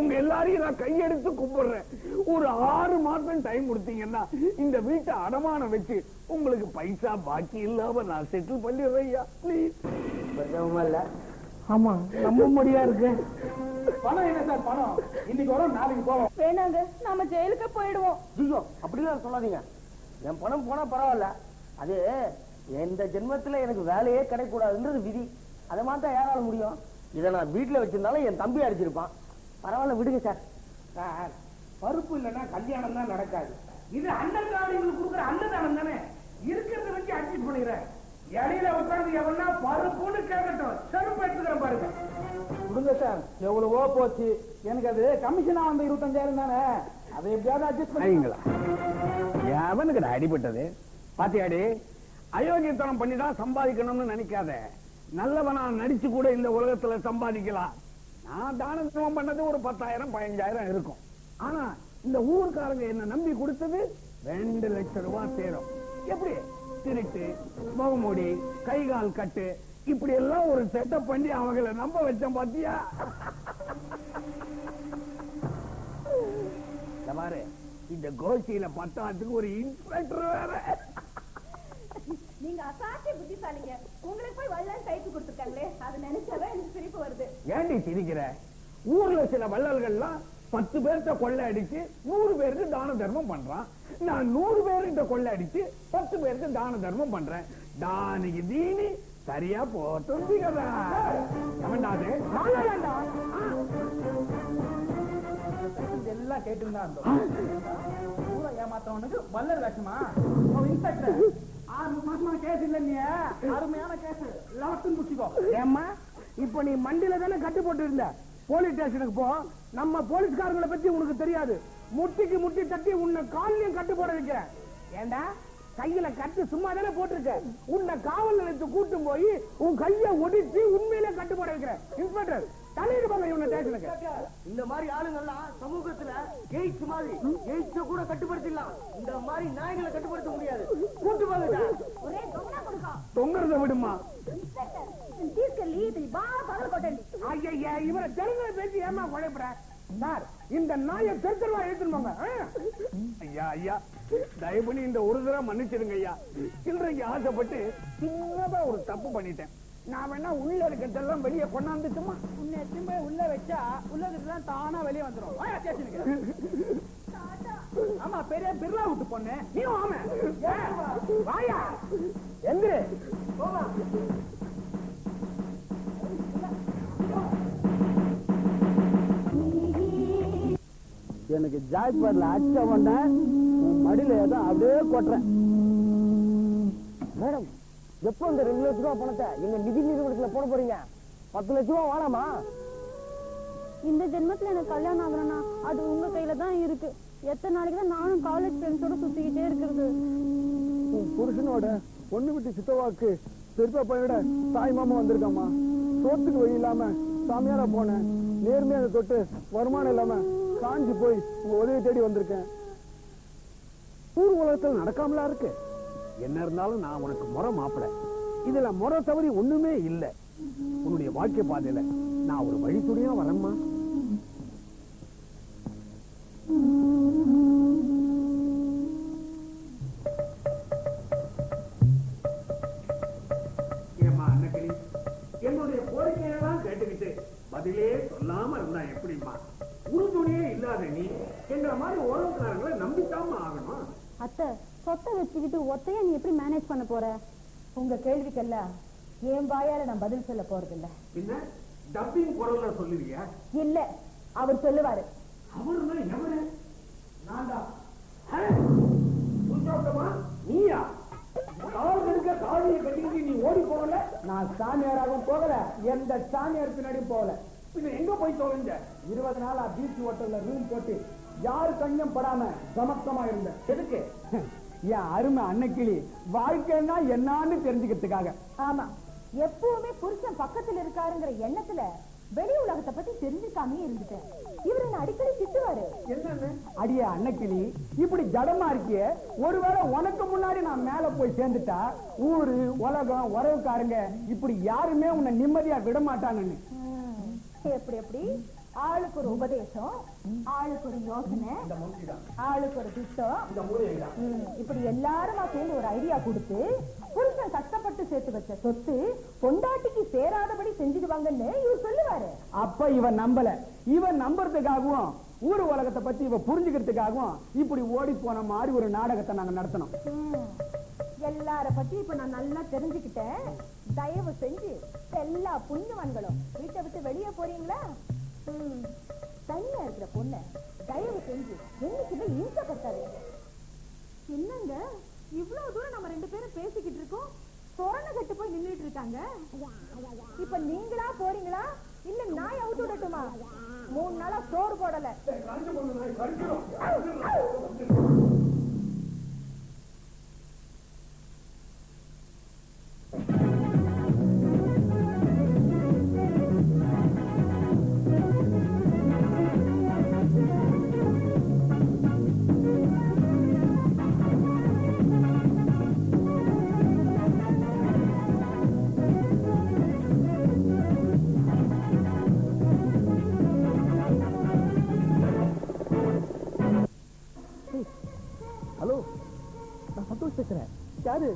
உங்க எல்லாரையும் நான் கையெடுத்து கும்பிடுறேன். ஒரு 6 மாசம் டைம் கொடுத்தீங்கன்னா இந்த வீட்டை அடமானம் வச்சு உங்களுக்கு பைசா பாக்கி இல்லாம நான் செட்டில் பண்ணிடுறேன். பிளீஸ். இல்ல. ஆமா, நம்ப முடியா இருக்கு. பணம் என்ன சார் பணம்? இன்னைக்கு வரும், நாளைக்கு போவோம். வேணாங்க, நாம ஜெயிலுக்கு போயிடுவோம். ஐயோ, அப்படிலாம் சொல்லாதீங்க. என் பணம் போனா பரவாயில்ல. அது எந்த ஜென்மத்துல எனக்கு வேலையே கிடைக்கூடாதுன்றது விதி. அதை மாத்த யாரால முடியும்? இதை நான் வீட்டுல வச்சிருந்தாலும் என் தம்பி அடிச்சிருப்பான். பரவாயில்ல, விடுங்க சார். சார், பருப்பு இல்லைன்னா கல்யாணம் தான் நடக்காது. இது அன்னதானிகளுக்கு கொடுக்குற அன்னதானம் தானே. இருக்கிறத வச்சு அட்ஜஸ்ட் பண்ணிக்கிறேன். இடையில உட்கார்ந்து எவனா பருப்புன்னு கேட்கட்டும், செருப்பு எடுத்துக்கிறேன் பாருங்க. விடுங்க சார், எவ்வளவோ போச்சு. எனக்கு அது கமிஷனா வந்து 25,000 தானே. அதை எப்படியாவது அட்ஜஸ்ட் பண்ணிங்களா? எவனுக்கு அடிபட்டது பாத்தியாடி? அயோக்கியத்தனம் பண்ணிதான் சம்பாதிக்கணும்னு நினைக்காத. நல்லவனா நடிச்சு கூட இந்த உலகத்துல சம்பாதிக்கலாம். நான் தான தர்மம் பண்ணது ஒரு 10,000 15,000 இருக்கும். ஆனா இந்த ஊர்க்காரங்க என்ன நம்பி கொடுத்தது 2 லட்சம் ரூபாய் சேரும். எப்படி? திருட்டு, முகமூடி, கைகால் கட்டு, இப்படி எல்லாம் ஒரு செட்டப் பண்ணி அவங்களை நம்ப வச்சேன் பாத்தியா? பாரு, இந்த கோஷ்டியில பத்தாத்துக்கு ஒரு இன்ஸ்பெக்டர் வேற. நீங்க அசாத்திய புத்திசாலிங்க. உங்களுக்கு போய் வள்ளல் டைப்பு கொடுத்துருக்காங்களே, அது நினைச்சாவே எனக்கு சிரிப்பு வருது. ஏண்டி சிரிக்கிற? ஊர்ல சில வள்ளல்கள்லாம் 10 பேர்த்த கொள்ளை அடிச்சு 100 பேருக்கு தான தர்மம் பண்றான். நான் 100 பேர்கிட்ட கொள்ளை அடிச்சு 10 பேருக்கு தான தர்மம் பண்றேன். தானிக்கு தீனி சரியா போட்டும். எல்லாம் கேட்டுதான் இருந்தோம். ஏமாத்தவனுக்கு வல்லர் வேஷமா? இன்ஸ்பெக்டர் 6 மாசமா கேஸ் இல்ல. நீ அருமையான கேஸ் லவத்துன்னு முடிச்சுக்கோ. ஏம்மா, இப்ப நீ மண்டியில தானே கட்டு போட்டு இருந்த. போலீஸ் ஸ்டேஷனுக்கு போ. நம்ம போலீஸ்காரங்களை பத்தி உனக்கு தெரியாது. முட்டிக்கு முட்டி தட்டி உன்னை காலையும் கட்டு போட வைக்கிறேன். ஏண்டா, கையில கட்டு சும்மா தானே போட்டிருக்க. உன்னை காவல் நிலையத்து கூட்டும் போய் உன் கைய ஒடிச்சு உண்மையிலே கட்டு போட வைக்கிறேன். இன்ஸ்பெக்டர், தலையிட்டு போங்க இவனை ஸ்டேஷனுக்கு. இந்த மாதிரி ஆளுங்கள்லாம் சமூகத்துல எய்ட்ஸ் மாதிரி எய்ட்ஸ கூட கட்டுப்படுத்திடலாம். இந்த மாதிரி நாய்களை கட்டுப்படுத்த முடியாது. கூட்டு போங்க. ஒரே தொங்கனா கொடுக்கா. தொங்கறத விடுமா? இன்ஸ்பெக்டர், தீஸ்கல்லி இது பார பகல் கொட்டண்டி. ஐயா, இவரை தெலுங்குல பேசி ஏமா குழைப்புற? சார், இந்த நாயை தெருவா எழுத்துருவாங்க. ஐயா, தயவு பண்ணி இந்த ஒரு தடவை மன்னிச்சிருங்க ஐயா. சில்லறைக்கு ஆசைப்பட்டு சின்னதா ஒரு தப்பு பண்ணிட்டேன். நான் வேணா உள்ள இருக்கிறதெல்லாம் வெளியே கொண்டாந்துச்சுமா? உன்னை திரும்ப உள்ள வச்சா உள்ளதுலாம் தானா வெளியே வந்துடும். ஆமா, பெரிய பிர்லா விட்டு பொண்ணு நீ. ஆமா, வாயா எந்திரு. எனக்கு ஜாய்பாட்ல அச்ச வந்த மடியில ஏதோ அப்படியே கொட்டுறேன். மேடம், எப்போ இந்த 2 லட்சம் ரூபாய் பணத்தை எங்க நிதி நிறுவனத்துல போட போறீங்க? 10 லட்சம் ரூபாய் வேணாமா? இந்த ஜென்மத்துல எனக்கு கல்யாணம் ஆகணும்னா அது உங்க கையில தான் இருக்கு. எத்தனை நாளைக்கு தான் நானும் காலேஜ் ஃப்ரெண்ட்ஸோட சுத்திக்கிட்டே இருக்கிறது? உன் புருஷனோட பொண்ணு விட்டு சித்தவாக்கு பெருப்பா பையனோட தாய் மாமா வந்திருக்காமா. சோத்துக்கு வழி இல்லாம சாமியாரா போனேன். நேர்மையாக தொட்டு வருமானம் இல்லாம காஞ்சி போய் உங்க உதவி தேடி வந்திருக்கேன். ஊர் உலகத்தில் நடக்காமலா இருக்கு. என்ன இருந்தாலும் நான் உனக்கு முறை மாப்பிள. இதுல முறை தவறி ஒண்ணுமே இல்ல. உன்னுடைய வாழ்க்கை பாதையில நான் ஒரு வழித்துணையா வரேம்மா. ஏமா அன்னக்கிளி, என்னுடைய கோரிக்கையெல்லாம் கேட்டுக்கிட்டு பதிலே சொல்லாம இருந்தா எப்படிமா? உறுதுணையே இல்லாத நீ என்ற மாதிரி உறவுக்காரங்களை நம்பித்தாம ஆகணும். அத்தை, சொத்தை வச்சுக்கிட்டு ஒத்தையா நீ எப்படி மேனேஜ் பண்ண போற? உங்க கேள்விக்கெல்லாம் என் வாயால நான் பதில் சொல்ல போறது இல்ல. என்ன டப்பிங் குரல்ல சொல்லுவியா? இல்ல, அவர் சொல்லுவாரு. அவருன்னா எவரு? நான்டா. நீயா? கால் எடுக்க காலியை கட்டிக்கிட்டு நீ ஓடி போகல? நான் சாமியாராகவும் போகல, எந்த சாமியார் பின்னாடியும் போகல. பின்ன எங்க போய் தொலைஞ்ச? 20 நாளா பீச் ஹோட்டல்ல ரூம் போட்டு யாரு கண்ணும் படாம சமக்கமா இருந்த. எதுக்கு? என் அருமை அன்னக்கிளி வாழ்க்கைன்னா என்னான்னு தெரிஞ்சுக்கிறதுக்காக. ஆமா, எப்பவுமே புருஷன் பக்கத்துல இருக்காருங்கிற எண்ணத்துல வெளி உலகத்தை பத்தி தெரிஞ்சுக்காமே இருந்துட்டேன். இவரு என்ன அடிக்கடி திட்டுவாரு. என்னன்னு? அடிய அன்னக்கிளி, இப்படி ஜடமா இருக்கிய, ஒருவேளை உனக்கு முன்னாடி நான் மேல போய் சேர்ந்துட்டா ஊரு உலகம் உறவுக்காரங்க இப்படி யாருமே உன்னை நிம்மதியா விட மாட்டாங்கன்னு. எப்படி எப்படி ஆளுக்கு ஒரு உபதேசம், ஆளுக்கு ஒரு யோசனை, ஆளுக்கு ஒரு திட்டம், இப்படி எல்லாருமா சேர்ந்து ஒரு ஐடியா கொடுத்து புருஷன் கஷ்டப்பட்டு சேர்த்து வச்ச சொத்து பொண்டாட்டிக்கு சேராதபடி செஞ்சுடுவாங்கன்னு இவர் சொல்லுவாரு. அப்ப இவன் நம்பல. இவன் நம்புறதுக்காகவும் ஊர் உலகத்தை பத்தி இவ புரிஞ்சுக்கிறதுக்காகவும் இப்படி ஓடி போன மாதிரி ஒரு நாடகத்தை நாங்க நடத்தணும். எல்லார பத்தி இப்ப நான் நல்லா தெரிஞ்சுக்கிட்டேன். தயவு செஞ்சு எல்லா புண்ணியவான்களும் வீட்டை விட்டு வெளியே போறீங்களா? தனியா இருக்கிற பொண்ண தயவு செஞ்சு என்னைக்குமே இன்சப்படுத்தாதீங்க. என்னங்க இவ்வளவு தூரம் நம்ம 2 பேரும் பேசிக்கிட்டு இருக்கோம், சொரணை கட்டு போய் நின்றுட்டு இருக்காங்க. இப்ப நீங்களா போறீங்களா இல்ல நாய் அவுத்து விடட்டுமா? 3 நாளா சோறு போடல. யாரு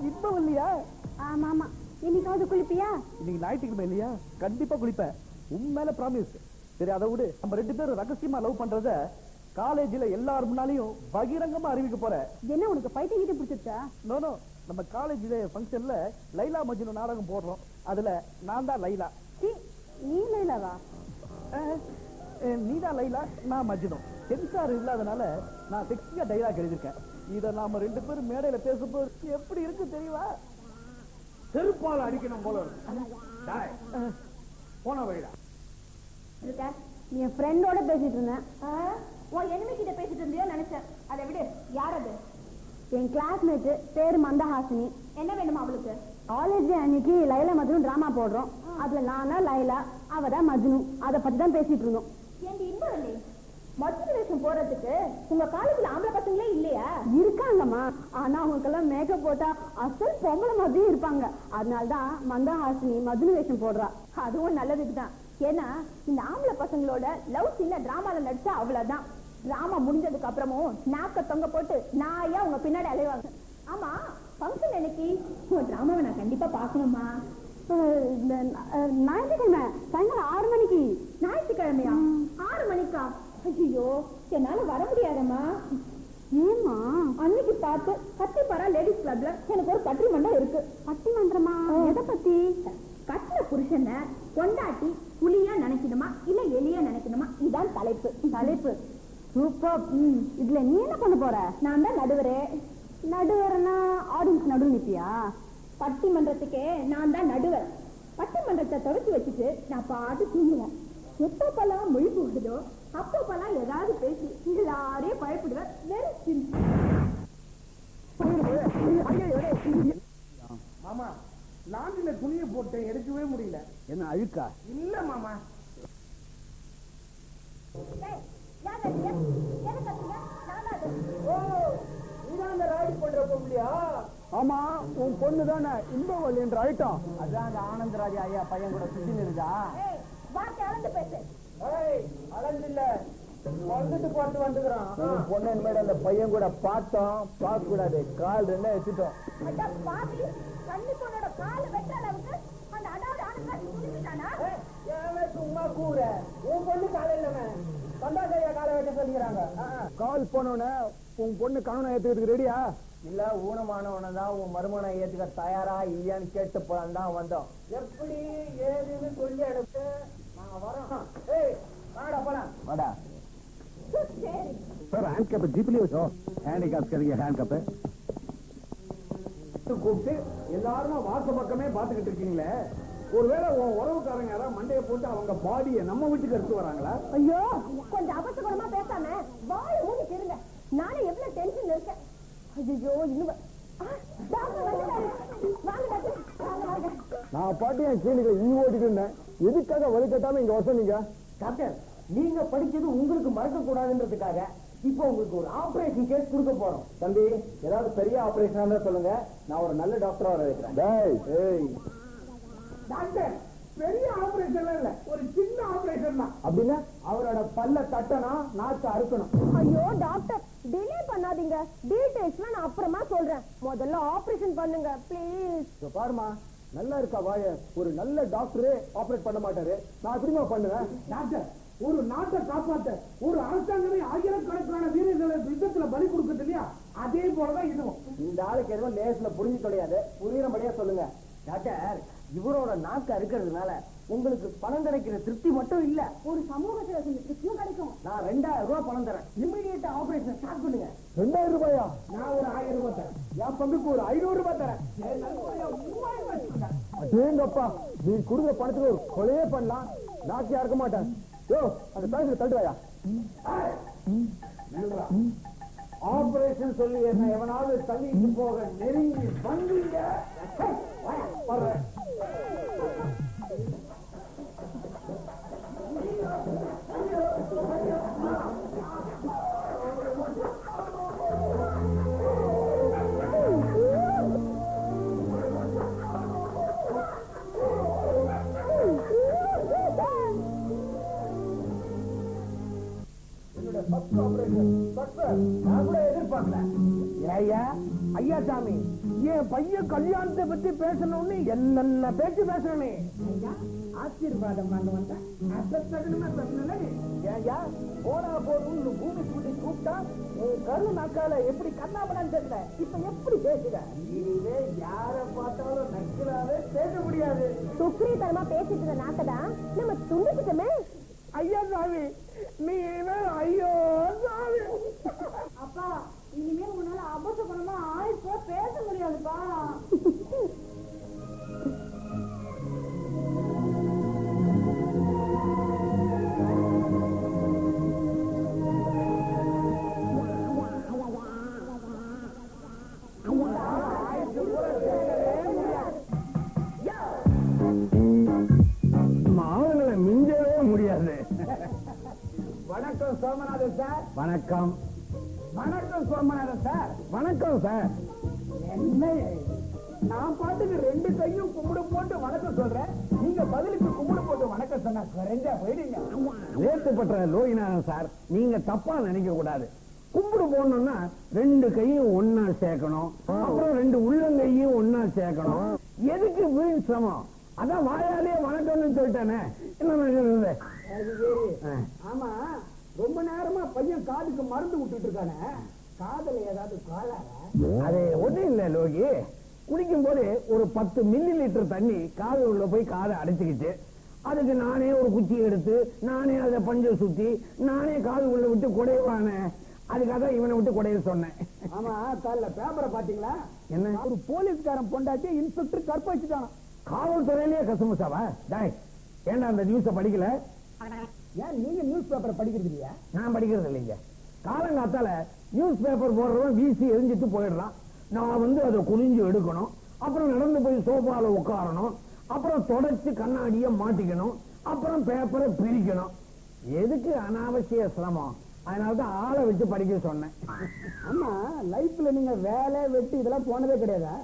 இப்ப இல்லையா? ஆமா ஆமா, இன்னைக்காவது குளிப்பியா? இன்னைக்கு ஞாயிற்றுக்கிழமை இல்லையா? கண்டிப்பா குளிப்பேன், உண்மையில ப்ராமிஸ். சரி, அதை விடு. நம்ம 2 பேரும் ரகசியமா லவ் பண்றத காலேஜ்ல எல்லாரும் முன்னாலையும் பகிரங்கமா அறிவிக்க போறேன். என்ன உனக்கு பைத்தியம் கிட்ட பிடிச்சிருச்சா? நோ, நம்ம காலேஜ்ல ஃபங்க்ஷன்ல லைலா மஜ்னு நாடகம் போடுறோம். அதுல நான் தான் லைலா. நீ லைலாவா? நீதான் லைலா, நான் மஜ்னு. சென்சார் இல்லாதனால நான் செக்ஸியா டைலாக் எழுதிருக்கேன். இத நாம 2 பேரும் மேடையில பேசும்போது எப்படி இருக்கு தெரியுமா? செருப்பால் அடிக்கணும் போல போன வழிடா. நீ என் ஃப்ரெண்டோட பேசிட்டு இருந்தேன். உன் எனிமி கிட்ட பேசிட்டு இருந்தியோ நினைச்சேன். அதை விடு. யார் அது? என் கிளாஸ்மேட், பேரு மந்தஹாசினி. என்ன வேணுமா அவளுக்கு? காலேஜ் அன்னைக்கு லைலா மஜ்னு டிராமா போடுறோம். அதுல நானா லைலா, அவதான் மஜ்னு. அதை பத்தி தான் பேசிட்டு இருந்தோம். ஏண்டி இன்பவல்லி, மஜ்னு வேஷம் போறதுக்கு உங்க காலேஜ்ல ஆம்பளை பசங்களே இல்லையா? இருக்காங்கம்மா, ஆனா அவங்களுக்கெல்லாம் மேக்கப் போட்டா அசல் பொம்பளை மாதிரி இருப்பாங்க. அதனால்தான் மந்தஹாசினி மஜ்னு வேஷம் போடுறா. அதுவும் நல்லதுக்குதான். ஏன்னா இந்த ஆம்பளை பசங்களோட லவ் சீன டிராமால நடிச்சா அவ்வளவுதான். டிராமா முடிஞ்சதுக்கு அப்புறமும் நாக்க தொங்க போட்டு நாயா உங்க பின்னாடி அலைவாங்க. ஆமா, ஃபங்க்ஷன் என்னைக்கு? உன் டிராமாவை நான் கண்டிப்பா பாக்கணுமா? ஞாயிற்றுக்கிழமை சாயங்காலம் 6 மணிக்கு. ஞாயிற்றுக்கிழமையா? 6 மணிக்கா? ஐயோ, என்னால வர முடியாதம்மா. ஏமா? அன்னைக்கு பார்த்து கத்திப்பாரா லேடிஸ் கிளப்ல எனக்கு ஒரு பட்டிமன்றம் இருக்கு. பட்டிமன்றமா? எதை பத்தி? கட்டின புருஷனை பொண்டாட்டி புலியா நினைக்கணுமா இல்ல எலியா நினைக்கணுமா, இதான் தலைப்பு. சூப்பர். இதுல நீ என்ன பண்ண போற? நான் தான் நடுவரே. நடுவரனா ஆடியன்ஸ் நடுவு நிப்பியா? பட்டிமன்றத்துக்கே நான் தான் நடுவர். பட்டிமன்றத்தை துவச்சி வச்சுட்டு நான் பாட்டு தூங்குவேன். எப்பப்பெல்லாம் முழிப்பு விடுதோ அப்பப்பெல்லாம் ஏதாவது பேசி எல்லாரையும் பயப்படுவேன். மாமா, லாண்டில துணியை போட்டு எடுக்கவே முடியல. என்ன அழுக்கா? இல்ல மாமா. ஆமா, உன் பொண்ணு தானே இன்பவல்லி என்று அழைத்தோம். அதான் அந்த ஆனந்தராஜ ஐயா பையன் கூட சுத்தி நிறுதா. அளந்தில்ல வந்துட்டு போட்டு வந்துக்கிறான். பொண்ணு மேடம் அந்த பையன் கூட பார்த்தோம், பார்க்க கூடாது. கால் 2 எடுத்துட்டோம். சும்மா கூற உன் பொண்ணு காலை இல்லமே சந்தாசையா காலை வெட்ட சொல்லிக்கிறாங்க. கால் போனோன்னு உன் பொண்ணு கணவனை ஏத்துக்கிறதுக்கு ரெடியா? இல்ல, ஊனமானவனை தான் உன் மருமனை ஏத்துக்க தயாரா இல்லையான்னு கேட்டு போலாம் தான் வந்தோம். எப்படி ஏதுன்னு சொல்லி எடுத்து நாங்க வரோம். ஏய் வாடா போலாம். வாடா சார். ஹேண்ட் கப் ஜீப்லயே வச்சோ. ஹேண்டிகாப்ஸ் கிடைக்க ஹேண்ட் கப் கூப்பிட்டு எல்லாரும் வாச பக்கமே பாத்துக்கிட்டு இருக்கீங்களே. ஒருவேளை உன் உறவுக்காரங்க யாராவது மண்டையை போட்டு அவங்க பாடியை நம்ம வீட்டுக்கு எடுத்து வராங்களா? ஐயோ, கொஞ்சம் அவசரமா பேசாம வாழ மூடிட்டு இருங்க. நானே எவ்வளவு டென்ஷன் இருக்கேன். ஐயோ, இன்னும் நான் பாட்டு என் கிளினிக்கை ஓட்டிட்டு இருந்தேன். எதுக்காக வலுக்கட்டாம இங்க வசம்? நீங்க டாக்டர், நீங்க படிச்சது உங்களுக்கு மறக்க கூடாதுன்றதுக்காக இப்போ உங்களுக்கு ஒரு ஆபரேஷன் கேஸ் கொடுக்க போறோம். தம்பி, ஏதாவது பெரிய ஆபரேஷன் சொல்லுங்க, நான் ஒரு நல்ல டாக்டரா வர வைக்கிறேன். ஏய் டாக்டர், பெரிய ஆபரேஷன் இல்ல, ஒரு சின்ன ஆபரேஷன் தான். அப்படின்னா அவரோட பல்ல தட்டணும், நாக்கு அறுக்கணும். ஐயோ டாக்டர், டிலே பண்ணாதீங்க. டீடைல்ஸ்லாம் நான் அப்புறமா சொல்றேன். முதல்ல ஆபரேஷன் பண்ணுங்க ப்ளீஸ். பாருமா, நல்லா இருக்கா வாய? ஒரு நல்ல டாக்டரே ஆபரேட் பண்ண மாட்டாரு, நான் எப்படிமா பண்ணுவேன்? டாக்டர், ஒரு நாட்டை காப்பாத்த ஒரு அரசாங்கமே ஆயிரக்கணக்கான வீரர்களை யுத்தத்துல பலி கொடுக்குது இல்லையா, அதே போலதான் இதுவும். இந்த ஆளுக்கு எதுவும் லேஸ்ல புரிஞ்சு கிடையாது, புரியுறபடியா சொல்லுங்க. டாக்டர், இவரோட நாக்கு அறுக்கிறதுனால உங்களுக்கு பணம் கிடைக்கிற திருப்தி மட்டும் இல்ல, ஒரு சமூகத்துல கொஞ்சம் திருப்தியும் கிடைக்கும். நான் 2000 ரூபாய் பணம் தரேன். இமிடியேட்டா ஆபரேஷன் ஸ்டார்ட் பண்ணுங்க. 2000 ரூபாயா? நான் ஒரு 1000 ரூபாய் தரேன். என் பங்குக்கு ஒரு 500 ரூபாய் தரேன். அதேங்கப்பா, நீ கொடுக்குற பணத்துக்கு ஒரு கொலையே பண்ணலாம், நாக்கியா இருக்க மாட்டேன். யோ, அந்த பேசுற தள்ளுவாயா? ஆபரேஷன் சொல்லி என்ன எவனாவது தள்ளிட்டு போக நெருங்கி வந்தீங்க, வர்றேன். ஐயா சாமி, என் பையன் கல்யாணத்தை பத்தி பேசணும்னு என்னென்ன பேச்சு பேசணுமே. ஆசீர்வாதம் வாங்க வந்தா ஏயா போனா போதும் பூமி கூட்டி கூப்பிட்டா உன் கரு நாக்கால எப்படி கண்ணாமலான்னு தெரியல, இப்ப எப்படி பேசுற? இதுவே யார பார்த்தாலும் நக்கலாவே பேச முடியாது. சுக்ரீதனமா பேசிட்டு இருந்த நாக்கதான் நம்ம துண்டிச்சுட்டோமே. ஐயா சாமி, நீ ஐயோ சாமி. அப்பா, இனிமே உன்னால அபசகுணமா ஆயிப்போ பேச முடியாதுப்பா. மாவுகளை மிஞ்சவே முடியாது. வணக்கம் சோமநாதன் சார். வணக்கம். வணக்கம் சோமநாதன் சார். வணக்கம் சார். என்ன நான் பாட்டுக்கு 2 கையும் கும்பிடு போட்டு வணக்கம் சொல்றேன், நீங்க பதிலுக்கு கும்பிடு போட்டு வணக்கம் சொன்னா குறைஞ்சா போயிடுங்க. லேட்டுப்பட்ட லோகிநாதன் சார், நீங்க தப்பா நினைக்க கூடாது. கும்பிடு போடணும்னா 2 கையும் ஒன்னா சேர்க்கணும், அப்புறம் 2 உள்ளங்கையும் ஒன்னா சேர்க்கணும். எதுக்கு வீண் சிரமம்? அதான் வாயாலே வணக்கம்னு சொல்லிட்டானே, என்ன நினைக்கிறது? ஆமா, ரொம்ப நேரமா பையன் காதுக்கு மருந்து விட்டுட்டு இருக்கானே, காதல ஏதாவது காலார? அது ஒண்ணும் இல்ல லோகி, குடிக்கும் போது ஒரு 10 மில்லி லிட்டர் தண்ணி காது உள்ள போய் காதை அடைச்சுக்கிச்சு. அதுக்கு நானே ஒரு குச்சி எடுத்து நானே அதை பஞ்ச சுத்தி நானே காது உள்ள விட்டு குடைவானே, அதுக்காக இவனை விட்டு குடைய சொன்னேன். ஆமா, காலைல பேப்பரை பாத்தீங்களா? என்ன? ஒரு போலீஸ்காரன் பொண்டாட்டி இன்ஸ்பெக்டர் கற்பழிச்சுட்டான். காவல்துறையிலேயே கசுமுசாவா? டாய், ஏன்டா அந்த நியூஸ படிக்கல? ஏன் நீங்க நியூஸ் பேப்பரை படிக்கிறது இல்லையா? நான் படிக்கிறது இல்லைங்க. காலங்காத்தால நியூஸ் பேப்பர் போடுறவன் வீசி எரிஞ்சிட்டு போயிடுறான். நான் அதை குனிஞ்சு எடுக்கணும், அப்புறம் நடந்து போய் சோபால உட்காரணும், அப்புறம் தொடச்சு கண்ணாடிய மாட்டிக்கணும், அப்புறம் பேப்பரை பிரிக்கணும். எதுக்கு அனாவசிய சிரமம்? அதனாலதான் ஆளை வச்சு படிக்க சொன்னேன். ஆமா, லைஃப்ல நீங்க வேலை வெட்டி இதெல்லாம் போனதே கிடையாதா?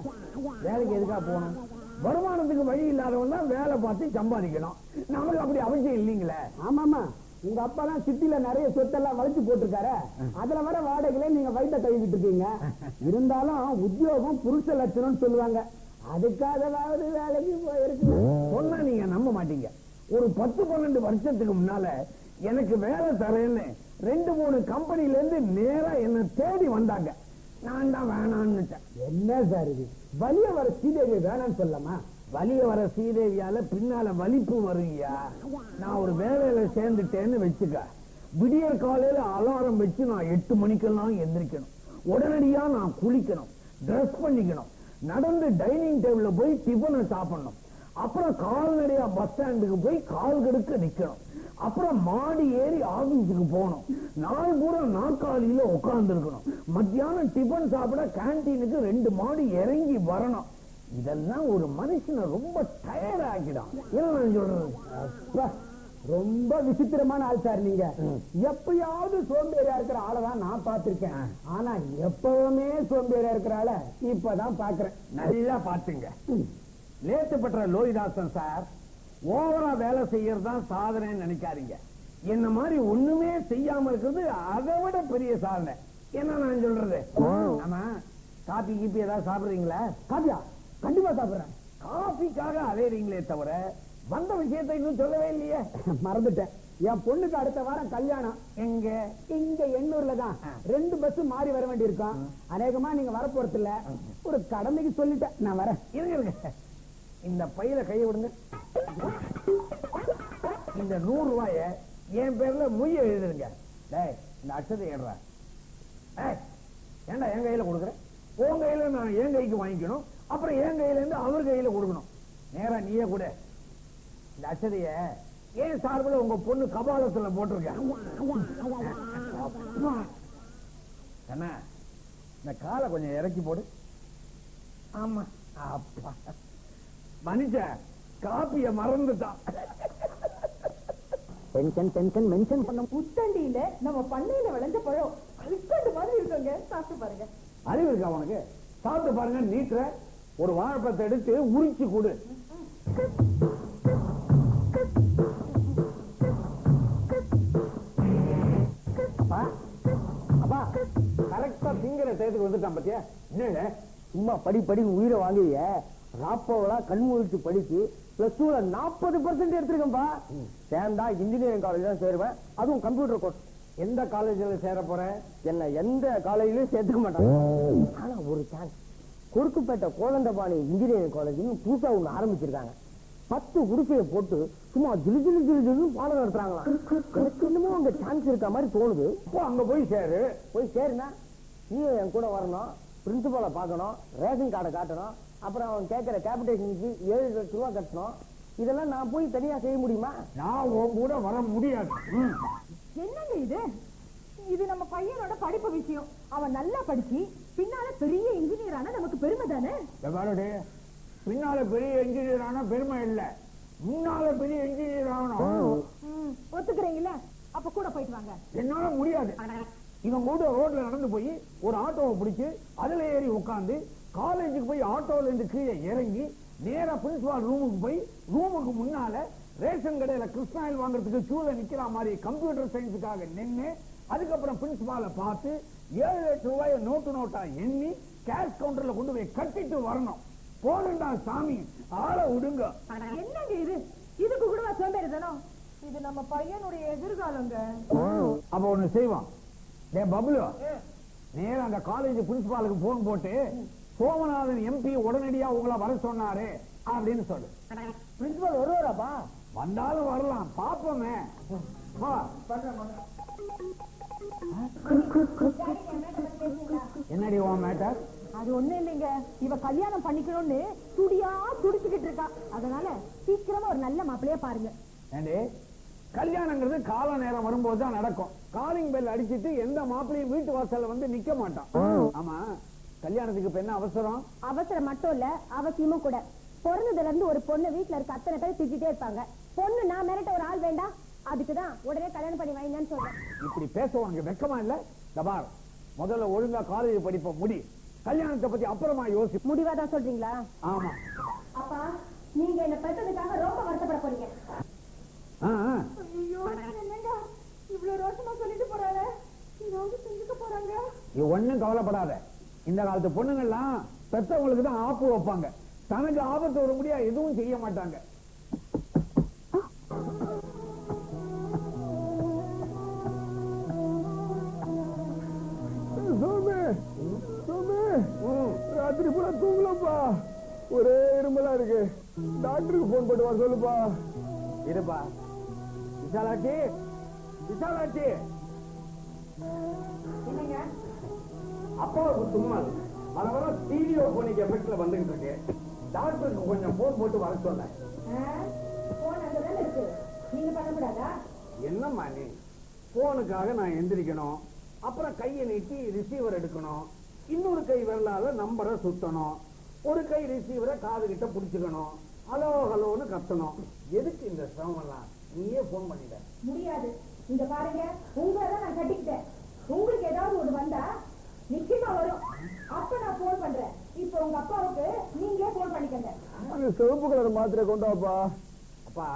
வேலைக்கு எதுக்கா போகணும்? வருமானத்துக்கு வழி இல்லாதவன் தான் வேலை பார்த்து சம்பாதிக்கணும். நமக்கு அப்படி அவசியம் இல்லீங்களே. ஆமாமா, உங்க அப்பா தான் சிட்டில நிறைய சொத்தெல்லாம் வளைச்சு போட்டிருக்காரு, அதுல வர வாடகையில நீங்க வயிற்ற கழுவிட்டு இருக்கீங்க. இருந்தாலும் உத்தியோகம் புருஷ லட்சணம்னு சொல்லுவாங்க, அதுக்காகவாவது வேலைக்கு போயிருக்கு. சொன்னா நீங்க நம்ப மாட்டீங்க. ஒரு 10-12 வருஷத்துக்கு முன்னால எனக்கு வேலை தரேன்னு 2-3 கம்பெனில இருந்து நேரா என்ன தேடி வந்தாங்க. நான் தான் வேணான்னுட்டேன். என்ன சார் இது? வலிய வர ஸ்ரீதேவி வேணான்னு சொல்லலாமா? வலிய வர ஸ்ரீதேவியால பின்னால வலிப்பு வருங்கயா. நான் ஒரு வேலையில சேர்ந்துட்டேன்னு வச்சுக்க, விடியற் காலையில அலாரம் வச்சு நான் 8 மணிக்கெல்லாம் எந்திரிக்கணும். உடனடியா நான் குளிக்கணும், ட்ரெஸ் பண்ணிக்கணும், நடந்து டைனிங் டேபிள்ல போய் டிஃபனை சாப்பிடணும், அப்புறம் கால்நடையா பஸ் ஸ்டாண்டுக்கு போய் கால் கெடுக்க நிக்கணும், அப்புறம் மாடி ஏறி ஆபீஸுக்கு போகணும், நாள் பூரா நாற்காலியில உட்கார்ந்து இருக்கணும், மத்தியானம் டிபன் சாப்பிட கேன்டீனுக்கு 2 மாடி இறங்கி வரணும். இதெல்லாம் ஒரு மனுஷனை ரொம்ப டயர்ட் ஆக்கிடும். என்ன நான் சொல்றது? ரொம்ப விசித்திரமான ஆள் சார் நீங்க. எப்பயாவது சோம்பேறியா இருக்கிற ஆளதான் நான் பார்த்திருக்கேன், ஆனா எப்பவுமே சோம்பேறியா இருக்கிற ஆள இப்பதான் பாக்குறேன். நல்லா பாத்துங்க. லேட்டுப்பட்ட லோகிதாசன் சார், ஓவரா வேலை செய்யறதுதான் சாதனைன்னு நினைக்காதீங்க. என்ன மாதிரி ஒண்ணுமே செய்யாம இருக்கிறது அதை விட பெரிய சாதனை. என்ன நான் சொல்றது? ஆமா, காபி கீப்பி ஏதாவது சாப்பிடுறீங்களா? காப்பியா? கண்டிப்பா சாப்பிடுறேன். காபிக்காக அலையறீங்களே தவிர வந்த விஷயத்தை இன்னும் சொல்லவே இல்லையே. மறந்துட்டேன். என் பொண்ணுக்கு அடுத்த வாரம் கல்யாணம். எங்க? இங்க எண்ணூர்ல தான். 2 பஸ் மாறி வர வேண்டி இருக்கும். அநேகமா நீங்க வர போறது இல்ல. ஒரு கடமைக்கு சொல்லிட்டேன், நான் வரேன். இருங்க, இந்த பையில கையை விடுங்க. இந்த 100 ரூபாய என் பேர்ல மொய்ய எழுதுருங்க. டேய், இந்த அட்சத்தை ஏடுறா. ஏண்டா என் கையில கொடுக்குறேன்? உன் கையில நான் என் கைக்கு வாங்கிக்கணும், அப்புறம் என் கையில இருந்து அவர் கையில கொடுக்கணும். நேரா நீயே கூட. இந்த அட்சதைய ஏன் சார்பில் உங்க பொண்ணு கபாலத்துல போட்டிருக்க. என்ன, இந்த காலை கொஞ்சம் இறக்கி போடு. ஆமா, அப்பா மனுஷன் காப்பிய மறந்துட்டான். டென்ஷன் மென்ஷன் பண்ண. புத்தண்டியில நம்ம பண்ணையில விளைஞ்ச பழம் கிறிஸ்டண்ட் மாதிரி இருக்குங்க. சாப்பிட்டு பாருங்க. அறிவு இருக்கா உனக்கு? சாப்பிட்டு பாருங்க. நீட்டுற ஒரு வாழைப்பழத்தை எடுத்து உரிச்சு கொடு. அப்பா கரெக்டா திங்கிற டயத்துக்கு வந்துட்டான் பத்தியா? என்ன சும்மா படி உயிரை வாங்கிய ராப்பவளா கண்மூழிச்சு படிச்சு +2ல 40% எடுத்திருக்கேன்பா. சேர்ந்தா இன்ஜினியரிங் காலேஜ் தான் சேருவேன், அதுவும் கம்ப்யூட்டர் கோர்ஸ். எந்த காலேஜ்ல சேர போற? என்ன எந்த காலேஜ்லயும் சேர்த்துக்க மாட்டாங்க. ஆனா ஒரு சான்ஸ், குறுக்குப்பேட்டை கோதண்டபாணி இன்ஜினியரிங் காலேஜ்னு புதுசா ஒண்ணு ஆரம்பிச்சிருக்காங்க. 10 குடிசையை போட்டு சும்மா ஜிலு பாடம் நடத்துறாங்களாம். எனக்கு என்னமோ அங்க சான்ஸ் இருக்க மாதிரி தோணுது. அங்க போய் சேரு. போய் சேருனா நீ என் கூட வரணும், பிரின்சிபாலை பார்க்கணும், ரேஷன் கார்டை காட்டணும், அப்புறம் அவன் கேட்கிற கேபிடேஷனுக்கு 7 லட்சம் ரூபாய் கட்டணும். இதெல்லாம் நான் போய் தனியா செய்ய முடியுமா? நான் உன் கூட வர முடியாது. என்னங்க இது? இது நம்ம பையனோட படிப்பு விஷயம். அவன் நல்லா படிச்சு பின்னால பெரிய இன்ஜினியர் ஆனா நமக்கு பெருமை தானே? பின்னால பெரிய இன்ஜினியர் ஆனா பெருமை இல்ல, முன்னால பெரிய இன்ஜினியர் ஆகணும். ஒத்துக்கிறீங்களா? அப்ப கூட போயிட்டு வாங்க. என்னால முடியாது. இவன் கூட ரோட்ல நடந்து போய் ஒரு ஆட்டோவை பிடிச்சு அதுல ஏறி உட்காந்து காலேஜுக்கு போய் ஆட்டோல இருந்து கீழே இறங்கி நேரா பிரின்சிபால் ரூமுக்கு போய் ரூமுக்கு முன்னால ரேஷன் கடையில கிருஷ்ணாயில் வாங்குறதுக்கு கியூல நிக்கிற மாதிரி கம்ப்யூட்டர் சயின்ஸுக்காக நின்று அதுக்கப்புறம் பிரின்சிபாலை பார்த்து 7 லட்சம் ரூபாயை நோட்டா எண்ணி கேஷ் கவுண்டர்ல கொண்டு போய் கட்டிட்டு வரணும். போனண்டா சாமி, ஆள விடுங்க. என்னங்க இது? இதுக்கு கூட சோம்பேறி தானோ? இது நம்ம பையனுடைய எதிர்காலங்க. அப்ப ஒண்ணு செய்வான். பப்ளு, நேர அந்த காலேஜ் பிரின்சிபாலுக்கு போன் போட்டு சோமநாதன் எம்பி உடனடியா உங்களை வர சொன்னாரு அப்படின்னு சொல்லு. பிரின்சிபால் வருவாராப்பா? வந்தாலும் வரலாம், பாப்போமே. என்னடி உன் மேட்டர்? அது ஒண்ணு இல்லைங்க, இவ கல்யாணம் பண்ணிக்கணும்னு துடியா துடிச்சுக்கிட்டு இருக்கா. அதனால சீக்கிரமா ஒரு நல்ல மாப்பிள்ளையா பாருங்க. ஏண்டி, கல்யாணங்கிறது கால நேரம் வரும்போது தான் நடக்கும். காலிங் பெல் அடிச்சிட்டு எந்த மாப்பிள்ளையும் வீட்டு வாசல்ல வந்து நிக்க மாட்டான். ஆமா, கல்யாணத்துக்கு இப்ப என்ன அவசரம்? அவசரம் மட்டும் இல்ல, அவசியமும் கூட. பிறந்ததுல இருந்து ஒரு பொண்ணு வீட்டுல இருக்க அத்தனை பேர் திட்டிட்டே இருப்பாங்க. பொண்ணு நான் மிரட்ட ஒரு ஆள் வேண்டாம், அதுக்குதான் உடனே கல்யாணம் பண்ணி வைங்கன்னு சொல்றேன். இப்படி பேச உனக்கு வெக்கமா இல்ல? தபார், முதல்ல ஒழுங்கா காலேஜ் படிப்ப முடி, கல்யாணத்தை பத்தி அப்புறமா யோசி. முடிவாதான் சொல்றீங்களா? ஆமா. அப்பா, நீங்க என்ன பெற்றதுக்காக ரொம்ப வருத்தப்பட போறீங்க. ஐயோ, என்னங்க இவ்வளவு ரோஷமா சொல்லிட்டு போறாங்க? ஏதாவது செஞ்சுக்க போறாங்க? ஒண்ணும் கவலைப்படாத. இந்த காலத்து பொண்ணுங்கெல்லாம் பெற்றவங்களுக்கு தான் ஆப்பு வைப்பாங்க, தனக்கு ஆபத்து வர முடியா எதுவும் செய்ய மாட்டாங்க. ராத்திரி பூரா தூங்கலப்பா, ஒரே இருமலா இருக்கு. டாக்டருக்கு போன் போட்டு வர சொல்லுப்பா. இருப்பா. விசாலாட்சி, விசாலாட்சி. அப்பாவுக்கு சும்மா வர வர ஸ்டீரியோ போனிக் எஃபெக்ட்ல வந்துகிட்டு இருக்கு. டாக்டருக்கு கொஞ்சம் போன் போட்டு வர சொன்ன. நீங்க பண்ணக்கூடாதா? என்னம்மா நீ? போனுக்காக நான் எந்திரிக்கணும், அப்புறம் கையை நீட்டி ரிசீவர் எடுக்கணும், இன்னொரு கை விரலால நம்பரை சுத்தணும், ஒரு கை ரிசீவரை காது கிட்ட புடிச்சுக்கணும், ஹலோ ஹலோன்னு கத்தணும். எதுக்கு இந்த சிரமம் எல்லாம்? நீயே போன் பண்ணிட்ட. முடியாது. இங்க பாருங்க, உங்களை நான் கட்டிக்கிட்டேன். உங்களுக்கு ஏதாவது ஒண்ணு வந்தா நிச்சயமா வரும். அப்ப நான் போன் பண்றேன். இப்ப உங்க அப்பாவுக்கு நீங்களே போன் பண்ணிக்கங்க. சிவப்பு கலர் மாத்திரை கொண்டாப்பா. அப்பா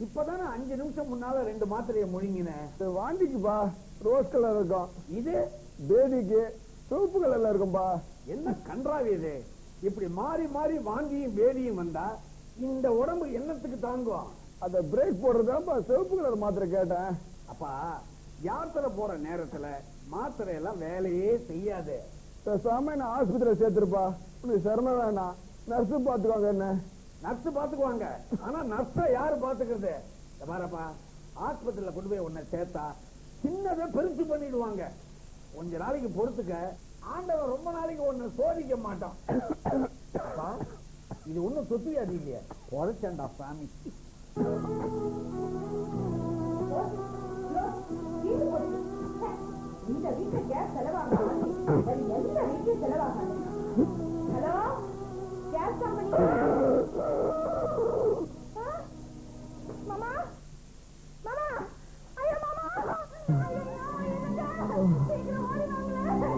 இப்பதானே 5 நிமிஷம் முன்னால 2 மாத்திரையை முழுங்கினேன். வாந்திக்குப்பா ரோஸ் கலர் இருக்கும், இது பேபிக்கு சிவப்பு கலர்ல இருக்கும்பா. என்ன கன்றாவி இது? இப்படி மாறி மாறி வாந்தியும் பேதியும் வந்தா இந்த உடம்பு என்னத்துக்கு தாங்கும்? அத பிரேக் போடுறதாப்பா சிவப்பு கலர் மாத்திரை கேட்டேன். அப்பா யாத்திரை போற நேரத்துல மாத்திரை எல்லாம் வேலையே செய்யாது. பேசாம என்ன ஆஸ்பத்திரியில சேர்த்திருப்பா, உனக்கு சிரமம் வேணாம், நர்ஸ் பாத்துக்கோங்க. என்ன நர்ஸ் பாத்துக்குவாங்க, ஆனா நர்ஸ யாரு பாத்துக்கிறது? பாருப்பா, ஆஸ்பத்திரியில கொண்டு போய் உன்னை சேர்த்தா சின்னதை பெருசு பண்ணிடுவாங்க. கொஞ்ச நாளைக்கு பொறுத்துக்க, ஆண்டவன் ரொம்ப நாளைக்கு ஒண்ணு சோதிக்க மாட்டான். அப்பா, இது ஒண்ணும் சொத்தியாது இல்லையா? உழைச்சண்டா சாமி. இந்த வீட்டுல கேஸ் செலவாகாது, எந்த வீட்லயும் செலவாகாது. Hello, case company. மாமா, மாமா, ஐயோ மாமா, ஐயோ என்னங்க, சீக்கிரம் ஓடி வாங்களே.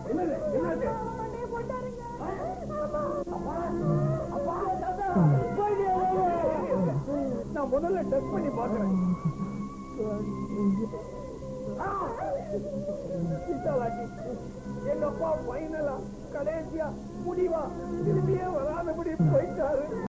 என்னது என்னது? மண்டையை போட்டாருங்க. நான் முதல்ல டெஸ்ட் பண்ணி பாக்குறேன். எங்க அப்பா பைனலா கடைசியா முடிவா திரும்பியே வராதபடி போயிட்டாரு.